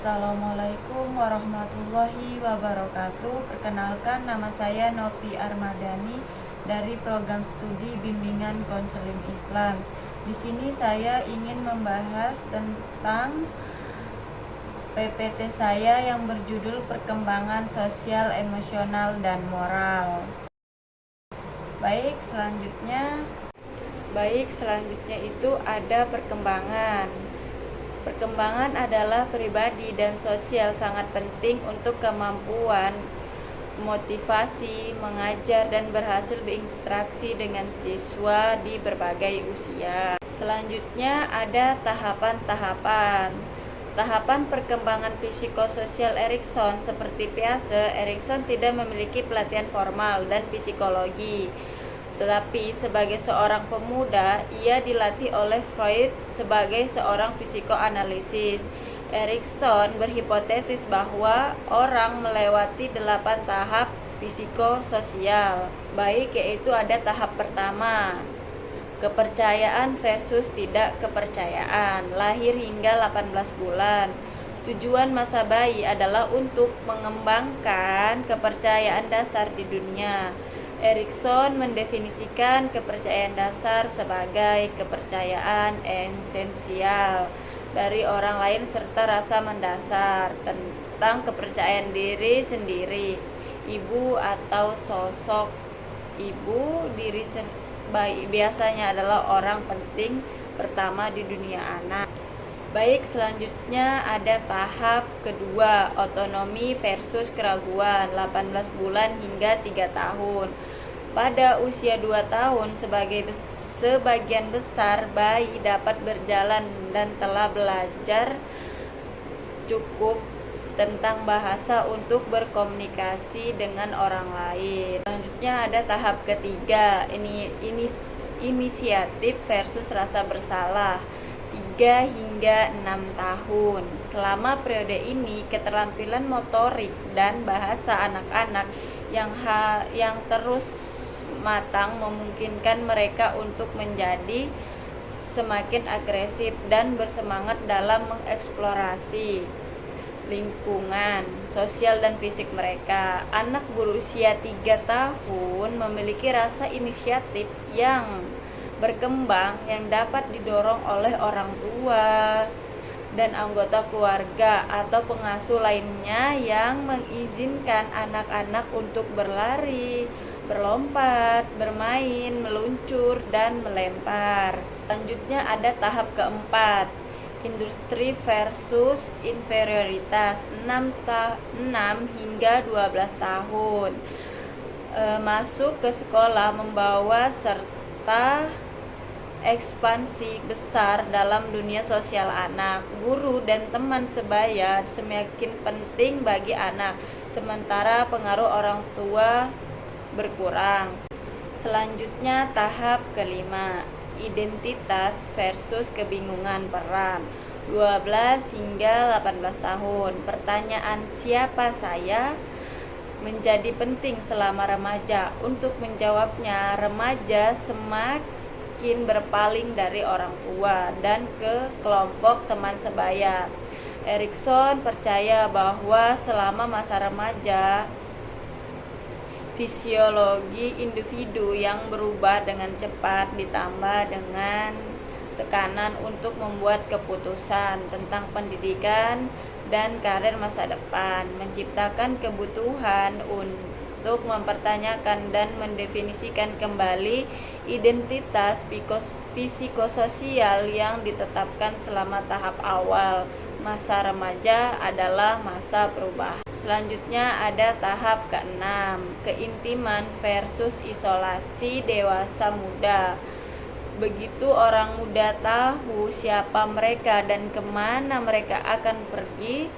Assalamualaikum warahmatullahi wabarakatuh. Perkenalkan, nama saya Novi Armadani dari Program Studi Bimbingan Konseling Islam. Di sini saya ingin membahas tentang PPT saya yang berjudul Perkembangan Sosial, Emosional, dan Moral. Baik, selanjutnya itu ada perkembangan. Perkembangan adalah pribadi dan sosial sangat penting untuk kemampuan motivasi, mengajar, dan berhasil berinteraksi dengan siswa di berbagai usia. Selanjutnya ada tahapan-tahapan. Tahapan perkembangan psikososial Erikson seperti Piaget, Erikson tidak memiliki pelatihan formal dan psikologi. Tetapi sebagai seorang pemuda, ia dilatih oleh Freud sebagai seorang psikoanalisis. Erikson berhipotesis bahwa orang melewati 8 tahap psikososial. Baik, yaitu ada tahap pertama, kepercayaan versus tidak kepercayaan, lahir hingga 18 bulan. Tujuan masa bayi adalah untuk mengembangkan kepercayaan dasar di dunia. Erikson mendefinisikan kepercayaan dasar sebagai kepercayaan esensial dari orang lain serta rasa mendasar tentang kepercayaan diri sendiri. Ibu atau sosok ibu diri bayi biasanya adalah orang penting pertama di dunia anak. Baik, selanjutnya ada tahap kedua, otonomi versus keraguan, 18 bulan hingga 3 tahun. Pada usia 2 tahun, sebagian besar bayi dapat berjalan dan telah belajar cukup tentang bahasa untuk berkomunikasi dengan orang lain. Selanjutnya ada tahap ketiga, inisiatif versus rasa bersalah, 3 hingga 6 tahun. Selama periode ini, keterampilan motorik dan bahasa anak-anak yang terus matang memungkinkan mereka untuk menjadi semakin agresif dan bersemangat dalam mengeksplorasi lingkungan sosial dan fisik mereka. Anak berusia 3 tahun memiliki rasa inisiatif yang berkembang yang dapat didorong oleh orang tua dan anggota keluarga atau pengasuh lainnya yang mengizinkan anak-anak untuk berlari, berlompat, bermain, meluncur, dan melempar. Selanjutnya ada tahap keempat, industri versus inferioritas, 6 hingga 12 tahun. Masuk ke sekolah membawa serta ekspansi besar dalam dunia sosial anak. Guru dan teman sebaya semakin penting bagi anak, sementara pengaruh orang tua berkurang. Selanjutnya tahap kelima, identitas versus kebingungan peran, 12 hingga 18 tahun. Pertanyaan siapa saya menjadi penting selama remaja. Untuk menjawabnya, remaja semakin berpaling dari orang tua dan ke kelompok teman sebaya. Erikson percaya bahwa selama masa remaja, fisiologi individu yang berubah dengan cepat ditambah dengan tekanan untuk membuat keputusan tentang pendidikan dan karir masa depan, menciptakan kebutuhan untuk mempertanyakan dan mendefinisikan kembali identitas psikososial yang ditetapkan selama tahap awal. Masa remaja adalah masa perubahan. Selanjutnya ada tahap ke-6, keintiman versus isolasi dewasa muda. Begitu orang muda tahu siapa mereka dan kemana mereka akan pergi,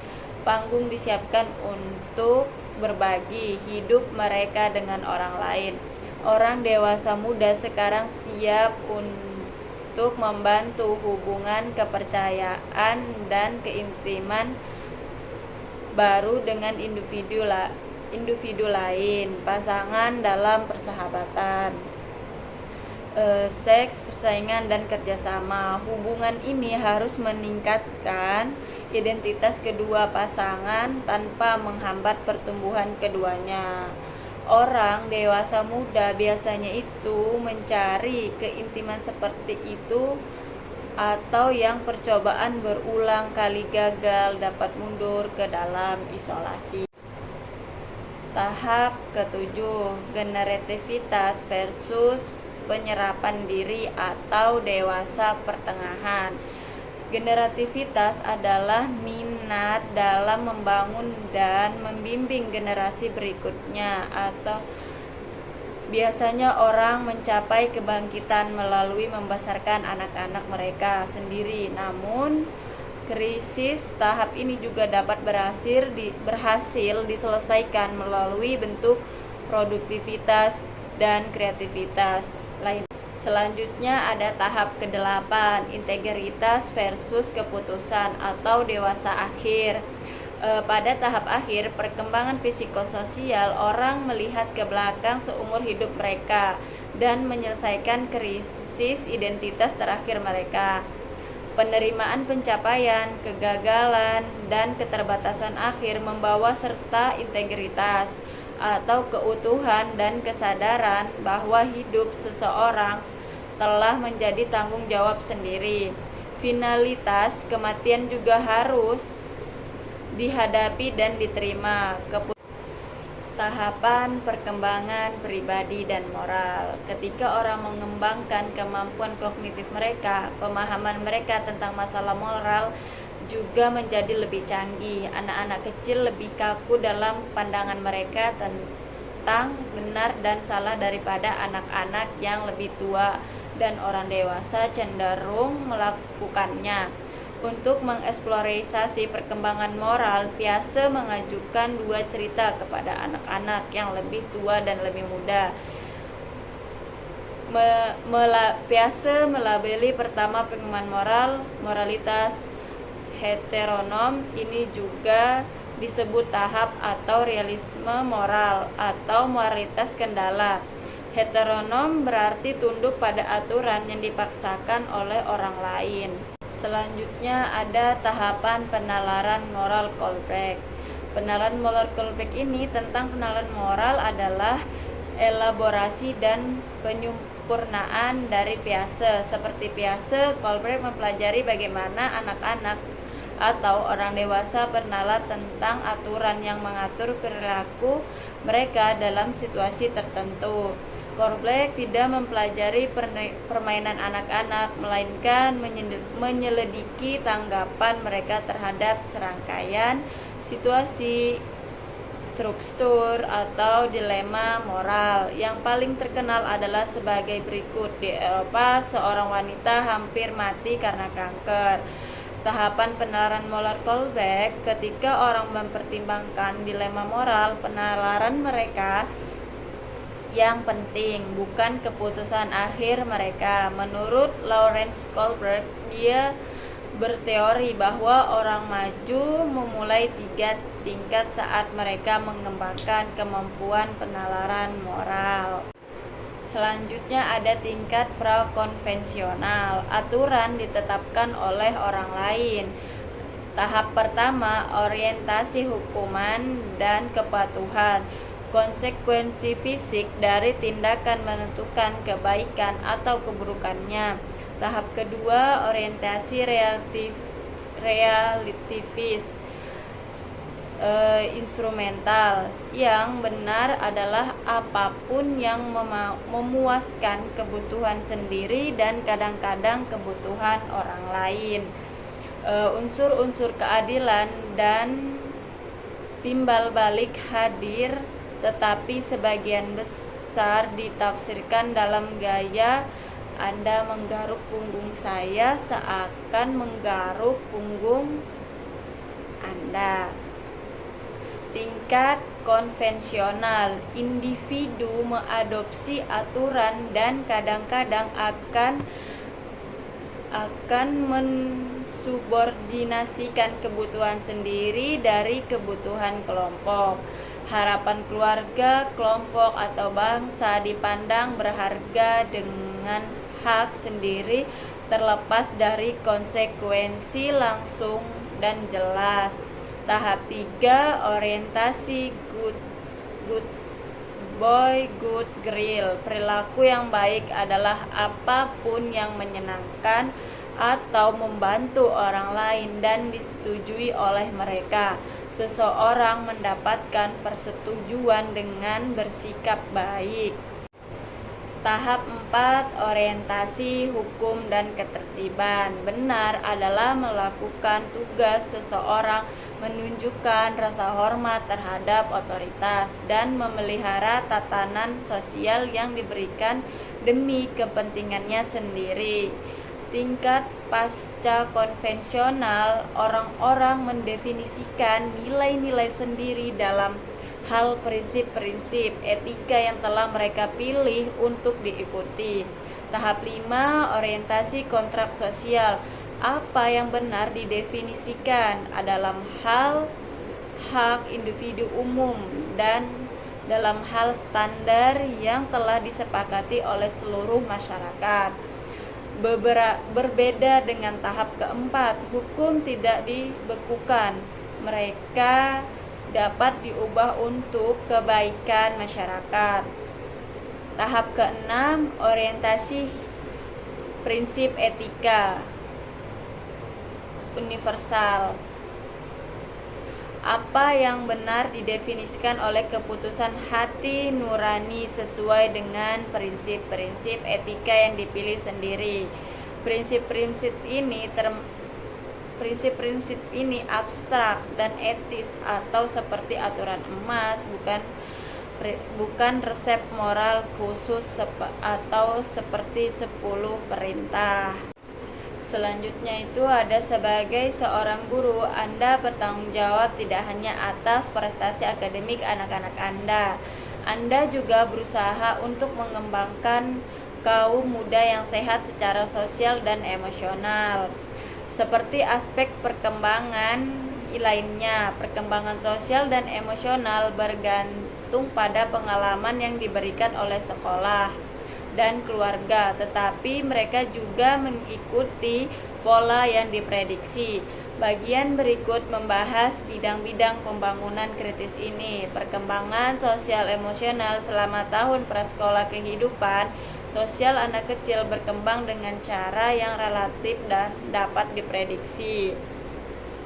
panggung disiapkan untuk berbagi hidup mereka dengan orang lain. Orang dewasa muda sekarang siap untuk membantu hubungan kepercayaan dan keintiman baru dengan individu lain, pasangan dalam persahabatan, seks, persaingan, dan kerjasama. Hubungan ini harus meningkatkan identitas kedua pasangan tanpa menghambat pertumbuhan keduanya. Orang dewasa muda biasanya itu mencari keintiman seperti itu, atau yang percobaan berulang kali gagal dapat mundur ke dalam isolasi. Tahap ketujuh, generativitas versus penyerapan diri atau dewasa pertengahan. Generativitas adalah minat dalam membangun dan membimbing generasi berikutnya, atau biasanya orang mencapai kebangkitan melalui membesarkan anak-anak mereka sendiri. Namun, krisis tahap ini juga dapat berhasil diselesaikan melalui bentuk produktivitas dan kreativitas lain. Selanjutnya ada tahap ke-8, integritas versus keputusan atau dewasa akhir. Pada tahap akhir perkembangan psikososial, orang melihat ke belakang seumur hidup mereka dan menyelesaikan krisis identitas terakhir mereka. Penerimaan pencapaian, kegagalan, dan keterbatasan akhir membawa serta integritas atau keutuhan dan kesadaran bahwa hidup seseorang telah menjadi tanggung jawab sendiri. Finalitas kematian juga harus dihadapi dan diterima. Tahapan perkembangan pribadi dan moral. Ketika orang mengembangkan kemampuan kognitif mereka, pemahaman mereka tentang masalah moral juga menjadi lebih canggih. Anak-anak kecil lebih kaku dalam pandangan mereka tentang benar dan salah daripada anak-anak yang lebih tua, dan orang dewasa cenderung melakukannya. Untuk mengeksplorasi perkembangan moral, Piaget mengajukan 2 cerita kepada anak-anak yang lebih tua dan lebih muda. Piaget melabeli pertama pengumuman moralitas heteronom. Ini juga disebut tahap atau realisme moral atau moralitas kendala. Heteronom berarti tunduk pada aturan yang dipaksakan oleh orang lain. Selanjutnya ada tahapan penalaran moral Kohlberg. Penalaran moral Kohlberg ini tentang penalaran moral adalah elaborasi dan penyempurnaan dari Piaget. Seperti Piaget, Kohlberg mempelajari bagaimana anak-anak atau orang dewasa bernalar tentang aturan yang mengatur perilaku mereka dalam situasi tertentu. Kohlberg tidak mempelajari permainan anak-anak, melainkan menyelidiki tanggapan mereka terhadap serangkaian situasi, struktur, atau dilema moral. Yang paling terkenal adalah sebagai berikut. Di Eropa, seorang wanita hampir mati karena kanker. Tahapan penalaran moral Kohlberg. Ketika orang mempertimbangkan dilema moral, penalaran mereka yang penting, bukan keputusan akhir mereka. Menurut Lawrence Kohlberg, dia berteori bahwa orang maju memulai 3 tingkat saat mereka mengembangkan kemampuan penalaran moral. Selanjutnya ada tingkat prakonvensional. Aturan ditetapkan oleh orang lain. Tahap pertama, orientasi hukuman dan kepatuhan. Konsekuensi fisik dari tindakan menentukan kebaikan atau keburukannya. Tahap kedua, orientasi relativis instrumental. Yang benar adalah apapun yang memuaskan kebutuhan sendiri dan kadang-kadang kebutuhan orang lain. Unsur-unsur keadilan dan timbal balik hadir, tetapi sebagian besar ditafsirkan dalam gaya Anda menggaruk punggung saya seakan menggaruk punggung Anda. Tingkat konvensional, individu mengadopsi aturan dan kadang-kadang akan mensubordinasikan kebutuhan sendiri dari kebutuhan kelompok. Harapan keluarga, kelompok, atau bangsa dipandang berharga dengan hak sendiri terlepas dari konsekuensi langsung dan jelas. Tahap 3, orientasi good boy, good girl. Perilaku yang baik adalah apapun yang menyenangkan atau membantu orang lain dan disetujui oleh mereka. Seseorang mendapatkan persetujuan dengan bersikap baik. Tahap 4, orientasi hukum dan ketertiban. Benar adalah melakukan tugas seseorang menunjukkan rasa hormat terhadap otoritas dan memelihara tatanan sosial yang diberikan demi kepentingannya sendiri. Tingkat pasca konvensional, orang-orang mendefinisikan nilai-nilai sendiri dalam hal prinsip-prinsip etika yang telah mereka pilih untuk diikuti. Tahap 5, orientasi kontrak sosial. Apa yang benar didefinisikan dalam hal hak individu umum dan dalam hal standar yang telah disepakati oleh seluruh masyarakat. Berbeda dengan tahap keempat, hukum tidak dibekukan. Mereka dapat diubah untuk kebaikan masyarakat. Tahap keenam, orientasi prinsip etika universal. Apa yang benar didefinisikan oleh keputusan hati nurani sesuai dengan prinsip-prinsip etika yang dipilih sendiri. Prinsip-prinsip ini abstrak dan etis atau seperti aturan emas, bukan resep moral khusus atau seperti 10 perintah. Selanjutnya itu ada sebagai seorang guru, Anda bertanggung jawab tidak hanya atas prestasi akademik anak-anak Anda. Anda juga berusaha untuk mengembangkan kaum muda yang sehat secara sosial dan emosional. Seperti aspek perkembangan lainnya, perkembangan sosial dan emosional bergantung pada pengalaman yang diberikan oleh sekolah dan keluarga, tetapi mereka juga mengikuti pola yang diprediksi. Bagian berikut membahas bidang-bidang pembangunan kritis ini. Perkembangan sosial emosional selama tahun prasekolah kehidupan sosial anak kecil berkembang dengan cara yang relatif dan dapat diprediksi.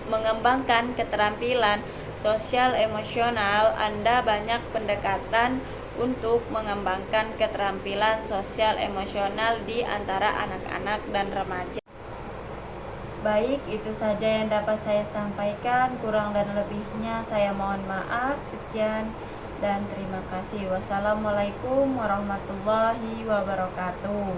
Mengembangkan keterampilan sosial emosional, Anda banyak pendekatan untuk mengembangkan keterampilan sosial emosional di antara anak-anak dan remaja. Baik, itu saja yang dapat saya sampaikan. Kurang dan lebihnya saya mohon maaf. Sekian dan terima kasih. Wassalamualaikum warahmatullahi wabarakatuh.